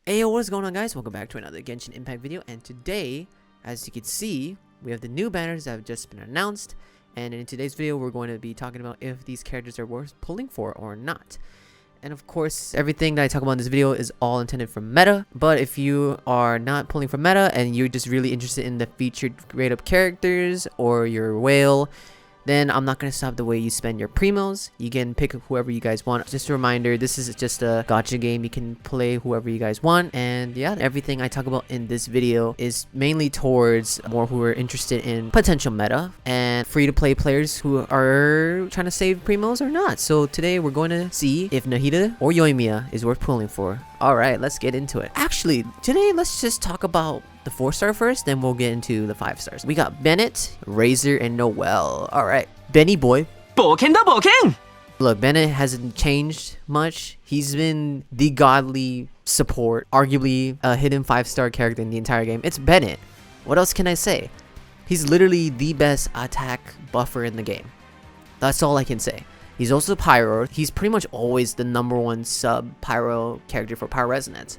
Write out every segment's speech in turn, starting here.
Hey, what is going on, guys? Welcome back to another Genshin Impact video, and today, as you can see, we have the new banners that have just been announced, and in today's video we're going to be talking about if these characters are worth pulling for or not. And of course, everything that I talk about in this video is all intended for meta, but if you are not pulling for meta and you're just really interested in the featured grade up characters or your whale, then I'm not going to stop the way you spend your primos. You can pick whoever you guys want. Just a reminder, this is just a gacha game. You can play whoever you guys want. And yeah, everything I talk about in this video is mainly towards more who are interested in potential meta and free-to-play players who are trying to save primos or not. So today we're going to see if Nahida or Yoimiya is worth pulling for. Alright, let's get into it. Actually, today let's just talk about the 4-star first, then we'll get into the 5 stars. We got Bennett, Razor, and Noelle. Alright, Benny boy. Look, Bennett hasn't changed much. He's been the godly support, arguably a hidden 5-star character in the entire game. It's Bennett. What else can I say? He's literally the best attack buffer in the game. That's all I can say. He's also Pyro. He's pretty much always the #1 sub Pyro character for Pyro Resonance.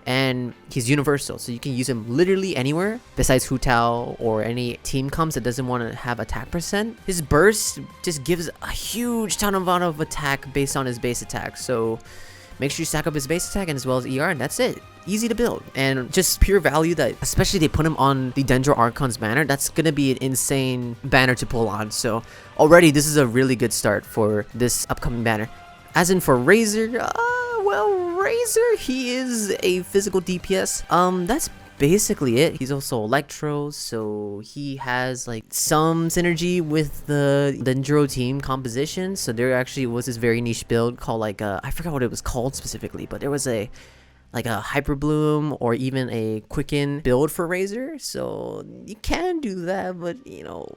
And he's universal, so you can use him literally anywhere besides Hu Tao or any team comps that doesn't want to have attack percent. His burst just gives a huge ton of attack based on his base attack, so make sure you stack up his base attack and as well as ER, and that's it. Easy to build and just pure value. That especially they put him on the Dendro Archon's banner, that's gonna be an insane banner to pull on. So already this is a really good start for this upcoming banner. As in for Razor, well, Razor, he is a physical DPS. That's basically it. He's also Electro, so he has like some synergy with the Dendro team composition. So there actually was this very niche build called like I forgot what it was called specifically, but there was a Hyper Bloom or even a Quicken build for Razor. So you can do that, but you know,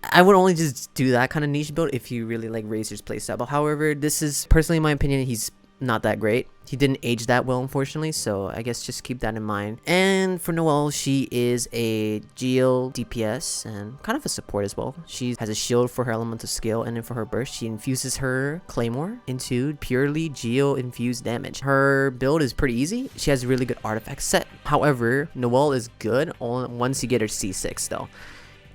I would only just do that kind of niche build if you really like Razor's playstyle. But however, this is personally my opinion, he's not that great. He didn't age that well, unfortunately, so I guess just keep that in mind. And for Noelle, she is a Geo DPS and kind of a support as well. She has a shield for her elemental skill, and then for her burst, she infuses her Claymore into purely Geo infused damage. Her build is pretty easy. She has a really good artifact set. However, Noelle is good once you get her C6 though.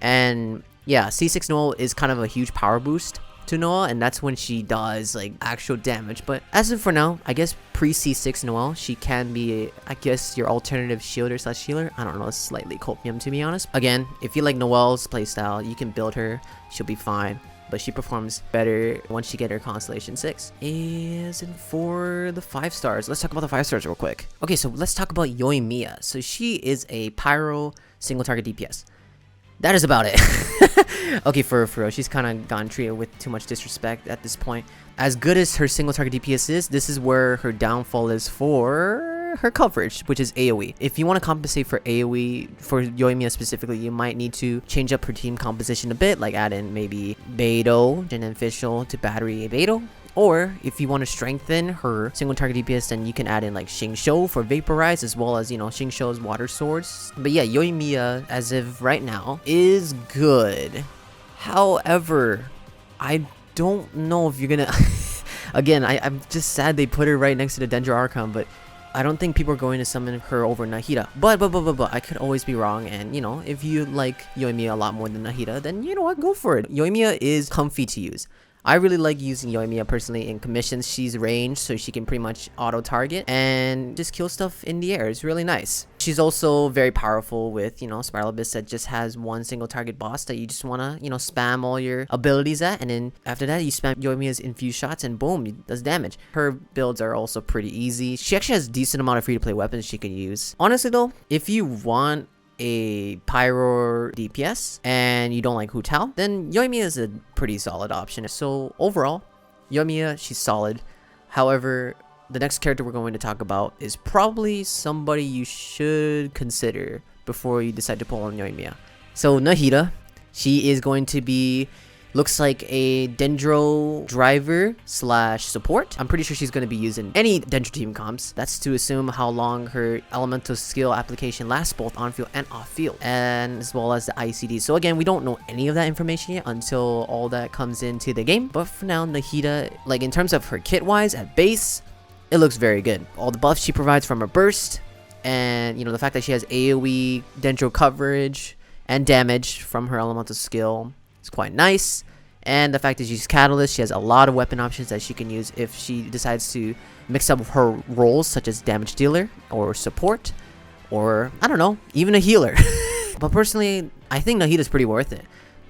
And yeah, C6 Noelle is kind of a huge power boost to Noelle, and that's when she does like actual damage. But as of for now, I guess pre C6 Noelle, she can be, I guess, your alternative shielder slash healer. I don't know, it's slightly copium to be honest. Again, if you like Noelle's playstyle, you can build her, she'll be fine, but she performs better once you get her Constellation 6. As in for the 5 stars, let's talk about the 5 stars real quick. Okay, so let's talk about Yoimiya. So she is a Pyro single target DPS. That is about it. Okay, for real, she's kind of gotten treated with too much disrespect at this point. As good as her single target DPS is, this is where her downfall is for her coverage, which is AoE. If you want to compensate for AoE, for Yoimiya specifically, you might need to change up her team composition a bit, like add in maybe Beidou, and then Fischl to battery Beidou. Or if you want to strengthen her single target DPS, then you can add in like Xingqiu for Vaporize, as well as, you know, Xingqiu's water swords. But yeah, Yoimiya, as of right now, is good. However, I don't know if you're gonna... Again, I'm just sad they put her right next to the Dendro Archon, but I don't think people are going to summon her over Nahida. But I could always be wrong, and you know, if you like Yoimiya a lot more than Nahida, then you know what, go for it. Yoimiya is comfy to use. I really like using Yoimiya personally in commissions. She's ranged, so she can pretty much auto-target and just kill stuff in the air. It's really nice. She's also very powerful with, you know, Spiral Abyss that just has one single target boss that you just want to, you know, spam all your abilities at. And then after that, you spam Yoimiya's infused shots and boom, it does damage. Her builds are also pretty easy. She actually has a decent amount of free-to-play weapons she can use. Honestly though, if you want a Pyro DPS and you don't like Hu Tao, then Yoimiya is a pretty solid option. So overall, Yoimiya, she's solid. However, the next character we're going to talk about is probably somebody you should consider before you decide to pull on Yoimiya. So Nahida, she is going to be, looks like a Dendro driver slash support. I'm pretty sure she's going to be using any Dendro team comps. That's to assume how long her elemental skill application lasts both on field and off field, and as well as the ICD. So again, we don't know any of that information yet until all that comes into the game. But for now, Nahida, like in terms of her kit wise at base, it looks very good. All the buffs she provides from her burst, and the fact that she has AoE dendro coverage and damage from her elemental skill is quite nice. And the fact that she's Catalyst, she has a lot of weapon options that she can use if she decides to mix up her roles, such as damage dealer or support, or I don't know, even a healer. But personally, I think Nahida's pretty worth it.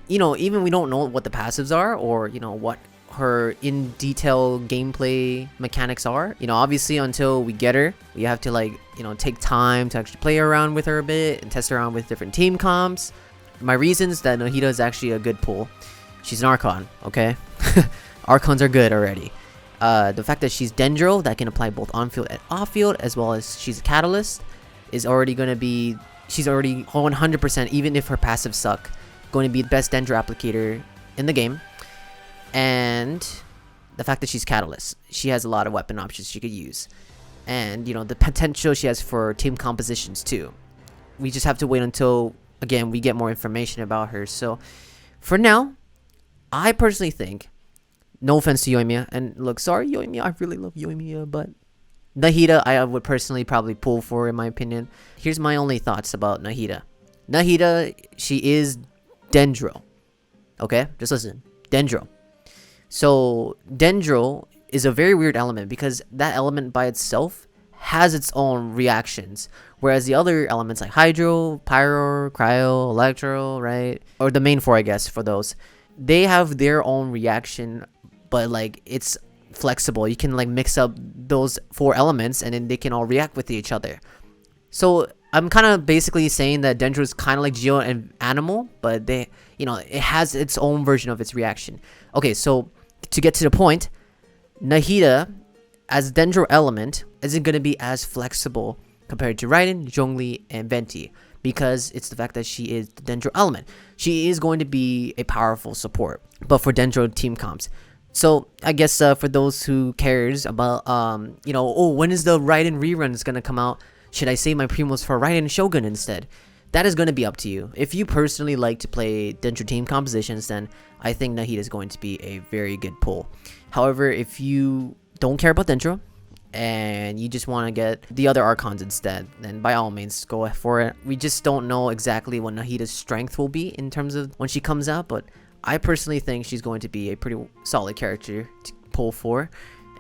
Even we don't know what the passives are, or what her in detail gameplay mechanics are. Obviously until we get her, we have to take time to actually play around with her a bit and test around with different team comps. My reasons that Nahida is actually a good pull. She's an Archon, okay? Archons are good already. The fact that she's Dendro, that can apply both on-field and off-field, as well as she's a Catalyst, is already going to be... She's already 100%, even if her passives suck, going to be the best Dendro applicator in the game. And the fact that she's Catalyst, she has a lot of weapon options she could use. And, the potential she has for team compositions too. We just have to wait until, again, we get more information about her. So, for now, I personally think, no offense to Yoimiya, and look, sorry Yoimiya, I really love Yoimiya, but Nahida I would personally probably pull for, in my opinion. Here's my only thoughts about Nahida. Nahida, she is Dendro. Okay? Just listen. Dendro. So, Dendro is a very weird element because that element by itself has its own reactions. Whereas the other elements like Hydro, Pyro, Cryo, Electro, right? Or the main four, I guess, for those. They have their own reaction, but it's flexible. You can mix up those four elements and then they can all react with each other. So I'm kind of basically saying that Dendro is kind of like Geo and Animal, but it has its own version of its reaction. Okay, so to get to the point, Nahida as Dendro element isn't going to be as flexible compared to Raiden, Zhongli, and Venti, because it's the fact that she is the Dendro element. She is going to be a powerful support, but for Dendro team comps. So I guess for those who cares about when is the Raiden reruns gonna come out? Should I save my Primos for Raiden Shogun instead? That is going to be up to you. If you personally like to play Dendro team compositions, then I think Nahida is going to be a very good pull. However, if you don't care about Dendro and you just want to get the other Archons instead, then by all means go for it. We just don't know exactly what Nahida's strength will be in terms of when she comes out, but I personally think she's going to be a pretty solid character to pull for,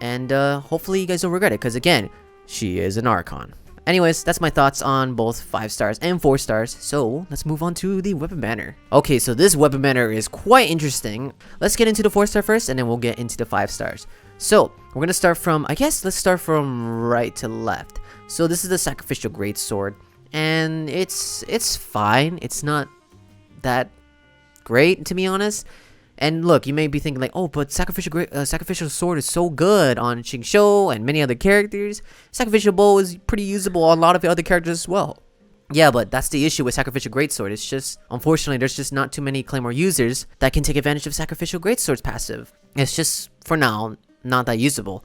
and hopefully you guys don't regret it, because again, she is an Archon. Anyways, that's my thoughts on both 5 stars and 4 stars, so let's move on to the weapon banner. Okay, so this weapon banner is quite interesting. Let's get into the 4-star first, and then we'll get into the 5 stars. So, we're gonna start from, let's start from right to left. So this is the Sacrificial Greatsword, and it's fine. It's not that great, to be honest. And look, you may be thinking oh, but Sacrificial Sword is so good on Xingqiu and many other characters. Sacrificial Bow is pretty usable on a lot of the other characters as well. Yeah, but that's the issue with Sacrificial Greatsword. It's just, unfortunately, there's just not too many Claymore users that can take advantage of Sacrificial Greatsword's passive. It's just, for now, not that usable.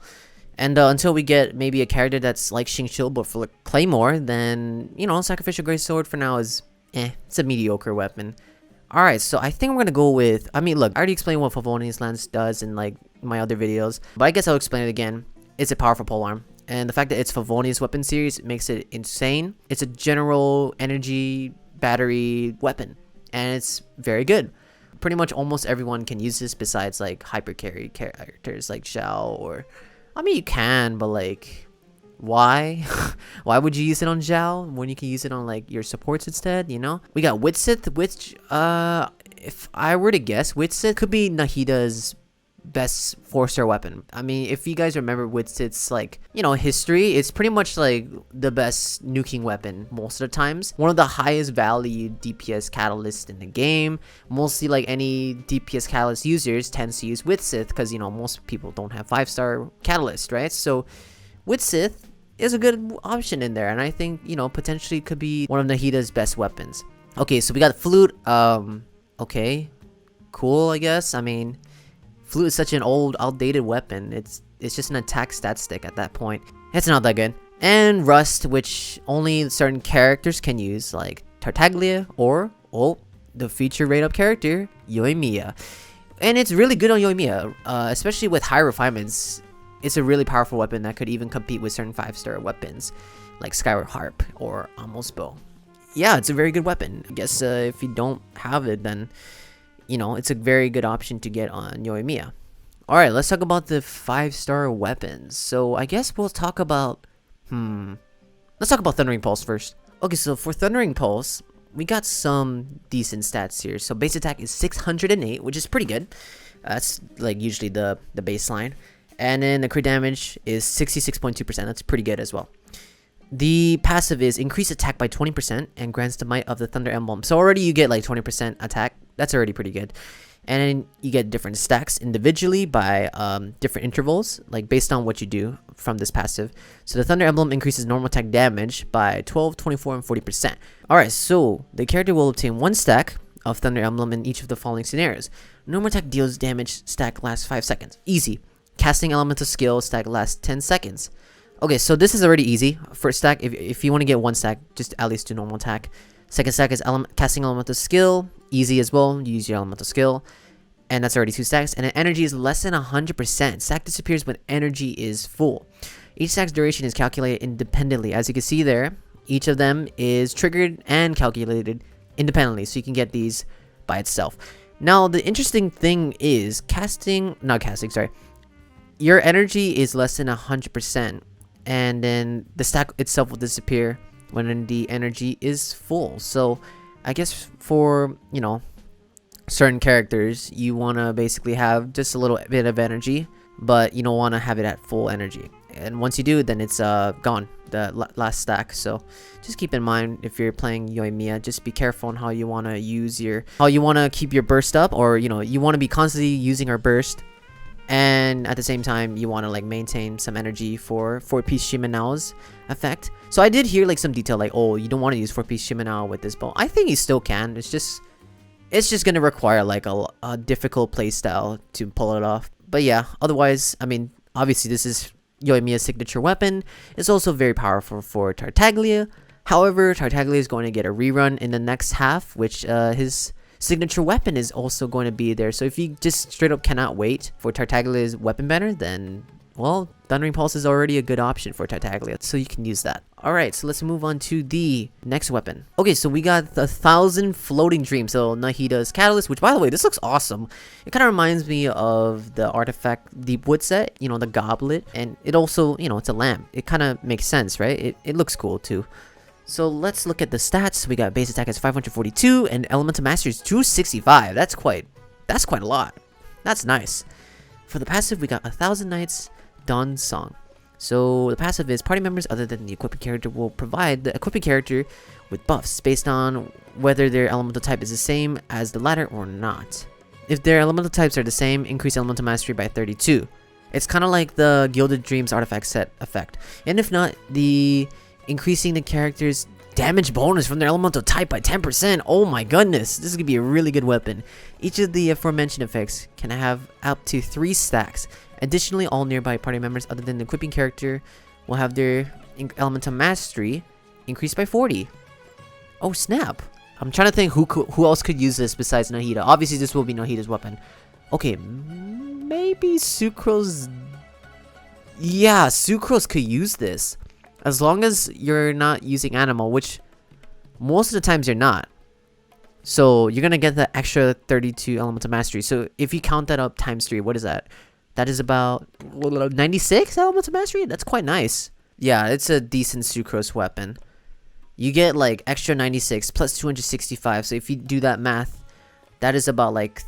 And until we get maybe a character that's like Xingqiu but for Claymore, then, Sacrificial Greatsword for now is, it's a mediocre weapon. Alright, so I think we're gonna go with, look, I already explained what Favonius Lance does in my other videos, but I guess I'll explain it again. It's a powerful polearm, and the fact that it's Favonius weapon series makes it insane. It's a general energy battery weapon, and it's very good. Pretty much almost everyone can use this besides hyper carry characters like Xiao, or, you can, but why? Why would you use it on Zhao when you can use it on your supports instead, We got Witsith, which if I were to guess, Witsith could be Nahida's best 4-star weapon. If you guys remember Witsith's history, it's pretty much the best nuking weapon most of the times. One of the highest valued DPS catalysts in the game. Mostly any DPS catalyst users tends to use Witsith because most people don't have 5-star catalyst, right? So Witsith is a good option in there, and I think potentially could be one of Nahida's best weapons. Okay, so we got Flute. Okay, cool, I guess. Flute is such an outdated weapon. It's just an attack stat stick at that point. It's not that good. And Rust, which only certain characters can use, like Tartaglia or the feature rate up character Yoimiya. And it's really good on Yoimiya, especially with high refinements. it's a really powerful weapon that could even compete with certain 5-star weapons like Skyward Harp or Almost Bow. Yeah, it's a very good weapon. I guess if you don't have it, then it's a very good option to get on Yoimiya. Alright, let's talk about the 5-star weapons. So I guess we'll talk about let's talk about Thundering Pulse first. Okay, so for Thundering Pulse, we got some decent stats here. So base attack is 608, which is pretty good. That's like usually the baseline. And then the crit damage is 66.2%. That's pretty good as well. The passive is increase attack by 20% and grants the might of the Thunder Emblem. So already you get like 20% attack. That's already pretty good. And then you get different stacks individually by different intervals, like based on what you do from this passive. So the Thunder Emblem increases normal attack damage by 12, 24, and 40%. Alright, so the character will obtain 1 stack of Thunder Emblem in each of the following scenarios. Normal attack deals damage, stack lasts 5 seconds. Easy. Casting elemental skill, stack lasts 10 seconds. Okay, so this is already easy. First stack, if you want to get 1 stack, just at least do normal attack. Second stack is casting elemental skill, easy as well. You use your elemental skill, and that's already 2 stacks. And then energy is less than 100%. Stack disappears when energy is full. Each stack's duration is calculated independently. As you can see there, each of them is triggered and calculated independently, so you can get these by itself. Now, the interesting thing is your energy is less than 100%, and then the stack itself will disappear when the energy is full. So I guess for certain characters, you want to basically have just a little bit of energy, but you don't want to have it at full energy. And once you do, then it's gone, the last stack. So just keep in mind, if you're playing Yoimiya, just be careful on how you want to keep your burst up, or you want to be constantly using our burst, and at the same time you want to like maintain some energy for 4-piece Shimenao's effect. So I did hear like some detail like, oh, you don't want to use 4-piece Shimenao with this bow. I think you still can. It's just gonna require like a difficult playstyle to pull it off. But yeah, otherwise, I mean, obviously this is Yoimiya's signature weapon. It's also very powerful for Tartaglia. However, Tartaglia is going to get a rerun in the next half, which his signature weapon is also going to be there. So if you just straight up cannot wait for Tartaglia's weapon banner, then well, Thundering Pulse is already a good option for Tartaglia, so you can use that. Alright, so let's move on to the next weapon. Okay, so we got the 1,000 Floating Dreams, so Nahida's Catalyst, which by the way, this looks awesome. It kind of reminds me of the Artifact Deepwood set, the goblet, and it also, it's a lamp. It kind of makes sense, right? It looks cool too. So let's look at the stats. We got base attack is 542 and elemental mastery is 265. That's quite a lot. That's nice. For the passive, we got 1,000 Nights Dawn Song. So the passive is party members other than the equipping character will provide the equipping character with buffs based on whether their elemental type is the same as the latter or not. If their elemental types are the same, increase elemental mastery by 32. It's kind of like the Gilded Dreams artifact set effect. And if not, the increasing the character's damage bonus from their elemental type by 10%. Oh my goodness, this is gonna be a really good weapon. Each of the aforementioned effects can have up to 3 stacks. Additionally, all nearby party members other than the equipping character will have their elemental mastery increased by 40. Oh snap! I'm trying to think who else could use this besides Nahida. Obviously, this will be Nahida's weapon. Okay, maybe Sucrose. Yeah, Sucrose could use this. As long as you're not using animal, which most of the times you're not. So you're gonna get the extra 32 elemental mastery. So if you count that up times 3, what is that? That is about 96 elemental mastery? That's quite nice. Yeah, it's a decent Sucrose weapon. You get like extra 96 plus 265. So if you do that math, that is about like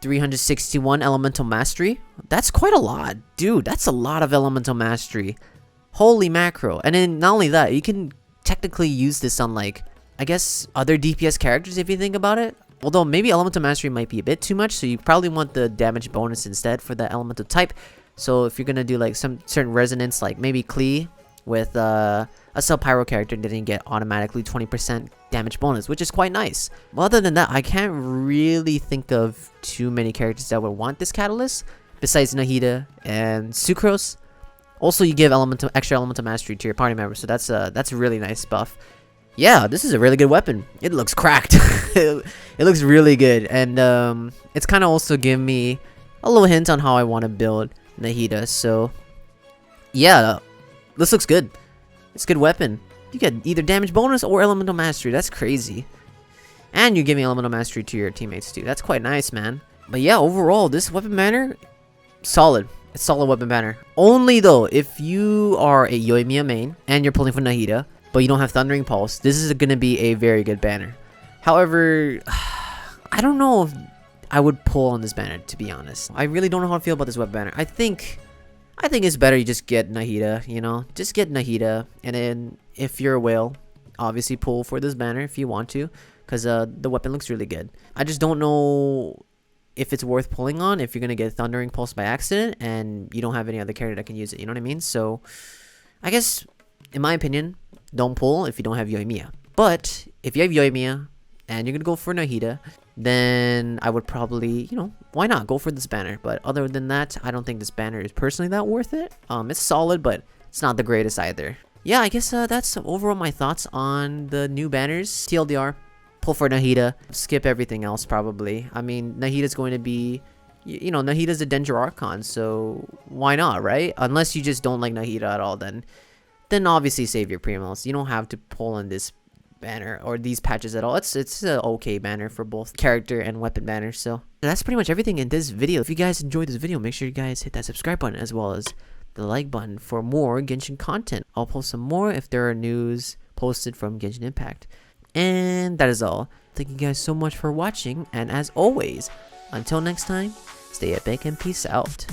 361 elemental mastery. That's quite a lot. Dude, that's a lot of elemental mastery. Holy macro. And then not only that, you can technically use this on like, I guess, other DPS characters if you think about it. Although maybe elemental mastery might be a bit too much, so you probably want the damage bonus instead for the elemental type. So if you're gonna do like some certain resonance, like maybe Klee with a sub-pyro character, then you get automatically 20% damage bonus, which is quite nice. Well, other than that, I can't really think of too many characters that would want this catalyst besides Nahida and Sucrose. Also, you give extra elemental mastery to your party members, so that's a really nice buff. Yeah, this is a really good weapon. It looks cracked. It looks really good, and it's kind of also giving me a little hint on how I want to build Nahida. So Yeah, this looks good. It's a good weapon. You get either damage bonus or elemental mastery. That's crazy. And you're giving elemental mastery to your teammates too. That's quite nice, man. But yeah, overall, this weapon banner, solid. It's solid weapon banner. Only though, if you are a Yoimiya main and you're pulling for Nahida, but you don't have Thundering Pulse, this is going to be a very good banner. However, I don't know if I would pull on this banner, to be honest. I really don't know how to feel about this weapon banner. I think it's better you just get Nahida, you know? Just get Nahida, and then if you're a whale, obviously pull for this banner if you want to, because the weapon looks really good. I just don't know if it's worth pulling on if you're going to get Thundering Pulse by accident and you don't have any other character that can use it, you know what I mean? So, I guess, in my opinion, don't pull if you don't have Yoimiya. But, if you have Yoimiya, and you're going to go for Nahida, then I would probably, you know, why not go for this banner? But other than that, I don't think this banner is personally that worth it. It's solid, but it's not the greatest either. Yeah, I guess that's overall my thoughts on the new banners. TLDR, pull for Nahida, skip everything else probably. I mean, Nahida's going to be, you know, Nahida's a Danger Archon, so why not, right? Unless you just don't like Nahida at all, then obviously save your primos. You don't have to pull on this banner or these patches at all. It's an okay banner for both character and weapon banners. So that's pretty much everything in this video. If you guys enjoyed this video, make sure you guys hit that subscribe button as well as the like button for more Genshin content. I'll post some more if there are news posted from Genshin Impact. And that is all. Thank you guys so much for watching, and as always, until next time, stay epic and peace out.